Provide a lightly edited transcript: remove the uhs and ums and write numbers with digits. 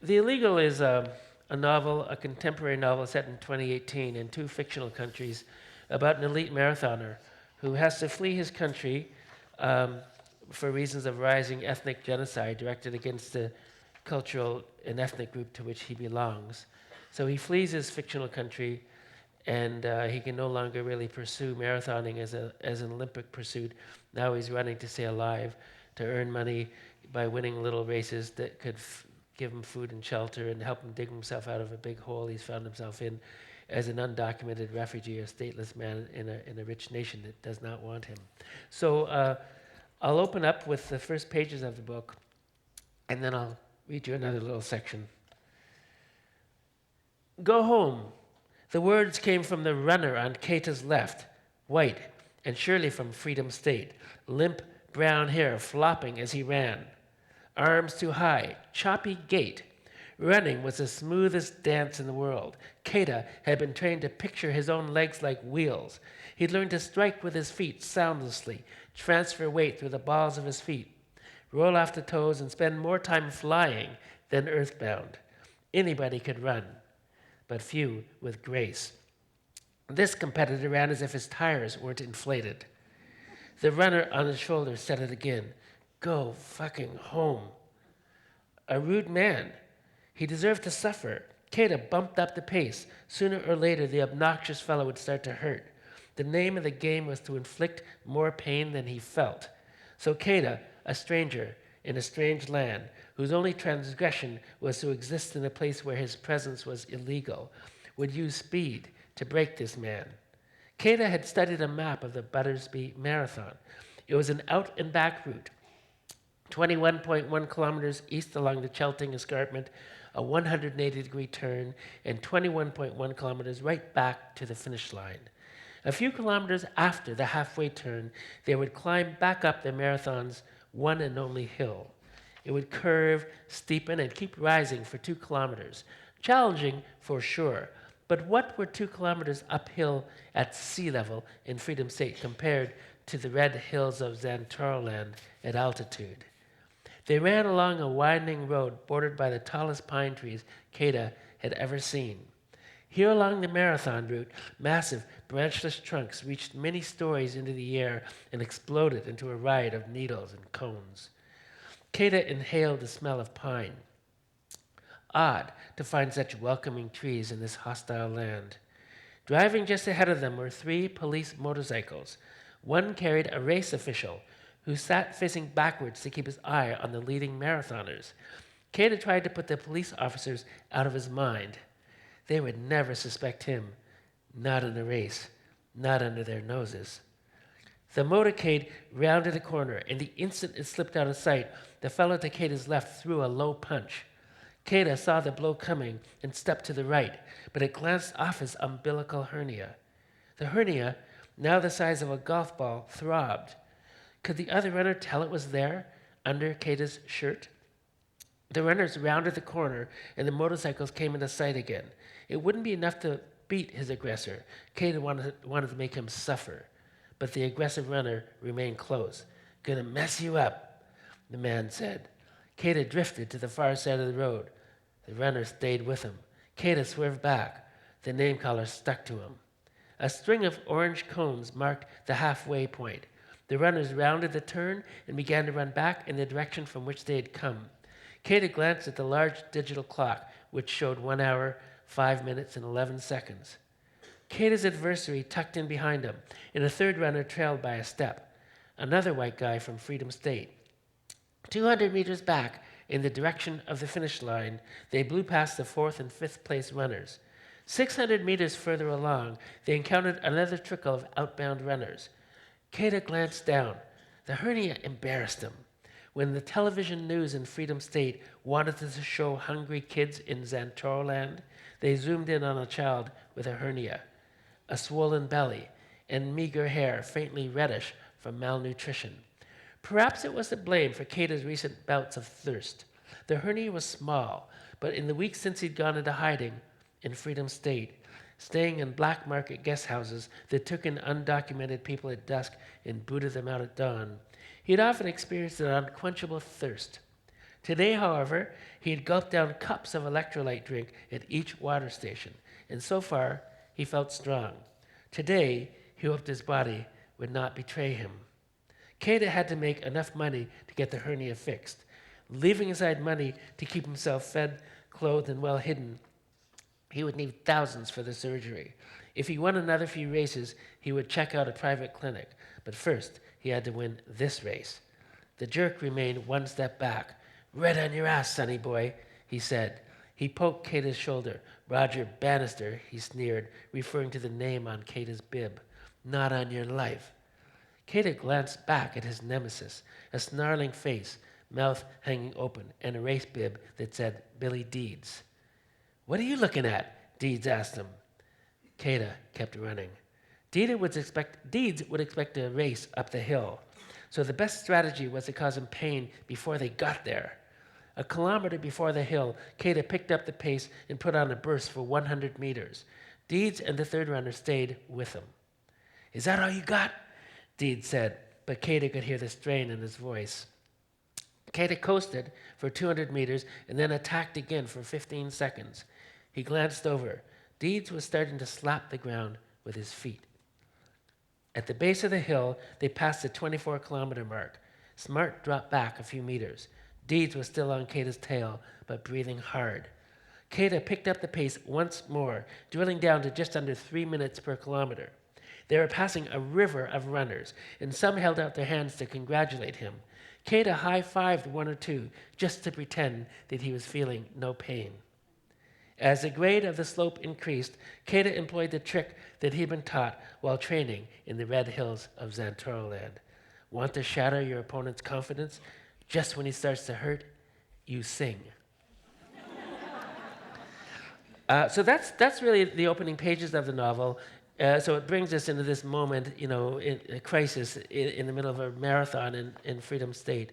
The Illegal is a novel, a contemporary novel set in 2018 in two fictional countries about an elite marathoner who has to flee his country um, for reasons of rising ethnic genocide directed against the cultural and ethnic group to which he belongs. So he flees his fictional country, and he can no longer really pursue marathoning as an Olympic pursuit. Now he's running to stay alive, to earn money by winning little races that could give him food and shelter and help him dig himself out of a big hole he's found himself in as an undocumented refugee or stateless man in a rich nation that does not want him. So I'll open up with the first pages of the book, and then I'll read you another little section. Go home. The words came from the runner on Keita's left, white, and surely from Freedom State, limp brown hair flopping as he ran. Arms too high, choppy gait. Running was the smoothest dance in the world. Keita had been trained to picture his own legs like wheels. He'd learned to strike with his feet soundlessly, transfer weight through the balls of his feet, roll off the toes, and spend more time flying than earthbound. Anybody could run, but few with grace. This competitor ran as if his tires weren't inflated. The runner on his shoulder said it again. Go fucking home. A rude man. He deserved to suffer. Keita bumped up the pace. Sooner or later, the obnoxious fellow would start to hurt. The name of the game was to inflict more pain than he felt. So Keita, a stranger in a strange land, whose only transgression was to exist in a place where his presence was illegal, would use speed to break this man. Keita had studied a map of the Buttersby Marathon. It was an out and back route, 21.1 kilometers east along the Chelting Escarpment, a 180-degree turn, and 21.1 kilometers right back to the finish line. A few kilometers after the halfway turn, they would climb back up the marathon's one and only hill. It would curve, steepen, and keep rising for 2 kilometers. Challenging for sure, but what were 2 kilometers uphill at sea level in Freedom State compared to the red hills of Zantorland at altitude? They ran along a winding road bordered by the tallest pine trees Keita had ever seen. Here along the marathon route, massive branchless trunks reached many stories into the air and exploded into a riot of needles and cones. Keita inhaled the smell of pine. Odd to find such welcoming trees in this hostile land. Driving just ahead of them were 3 police motorcycles. One carried a race official who sat facing backwards to keep his eye on the leading marathoners. Keita tried to put the police officers out of his mind. They would never suspect him, not in a race, not under their noses. The motorcade rounded a corner, and the instant it slipped out of sight, the fellow to Keita's left threw a low punch. Keita saw the blow coming and stepped to the right, but it glanced off his umbilical hernia. The hernia, now the size of a golf ball, throbbed. Could the other runner tell it was there, under Keita's shirt? The runners rounded the corner, and the motorcycles came into sight again. It wouldn't be enough to beat his aggressor. Keita wanted to make him suffer. But the aggressive runner remained close. Gonna mess you up, the man said. Keita drifted to the far side of the road. The runner stayed with him. Keita swerved back. The name caller stuck to him. A string of orange cones marked the halfway point. The runners rounded the turn and began to run back in the direction from which they had come. Keita glanced at the large digital clock, which showed 1 hour, 5 minutes, and 11 seconds. Keita's adversary tucked in behind him, and a third runner trailed by a step. Another white guy from Freedom State. 200 meters back, in the direction of the finish line, they blew past the 4th and 5th place runners. 600 meters further along, they encountered another trickle of outbound runners. Keita glanced down. The hernia embarrassed him. When the television news in Freedom State wanted to show hungry kids in Zantorland, they zoomed in on a child with a hernia, a swollen belly, and meager hair faintly reddish from malnutrition. Perhaps it was to blame for Keita's recent bouts of thirst. The hernia was small, but in the weeks since he'd gone into hiding in Freedom State, staying in black market guest houses that took in undocumented people at dusk and booted them out at dawn, he'd often experienced an unquenchable thirst. Today, however, he had gulped down cups of electrolyte drink at each water station, and so far he felt strong. Today, he hoped his body would not betray him. Keita had to make enough money to get the hernia fixed. Leaving aside money to keep himself fed, clothed, and well hidden, he would need thousands for the surgery. If he won another few races, he would check out a private clinic. But first, he had to win this race. The jerk remained one step back. "Red on your ass, sonny boy," he said. He poked Keita's shoulder. "Roger Bannister," he sneered, referring to the name on Keita's bib. "Not on your life." Keita glanced back at his nemesis, a snarling face, mouth hanging open, and a race bib that said Billy Deeds. "What are you looking at?" Deeds asked him. Keita kept running. Deeds would expect a race up the hill, so the best strategy was to cause him pain before they got there. A kilometer before the hill, Keita picked up the pace and put on a burst for 100 meters. Deeds and the third runner stayed with him. "Is that all you got?" Deeds said, but Keita could hear the strain in his voice. Keita coasted for 200 meters and then attacked again for 15 seconds. He glanced over. Deeds was starting to slap the ground with his feet. At the base of the hill, they passed the 24-kilometer mark. Smart dropped back a few meters. Deeds was still on Keita's tail, but breathing hard. Keita picked up the pace once more, drilling down to just under 3 minutes per kilometer. They were passing a river of runners, and some held out their hands to congratulate him. Keita high-fived one or two, just to pretend that he was feeling no pain. As the grade of the slope increased, Keita employed the trick that he'd been taught while training in the Red Hills of Zantoroland. Want to shatter your opponent's confidence? Just when he starts to hurt, you sing. So that's really the opening pages of the novel. So it brings us into this moment, in a crisis in the middle of a marathon in Freedom State.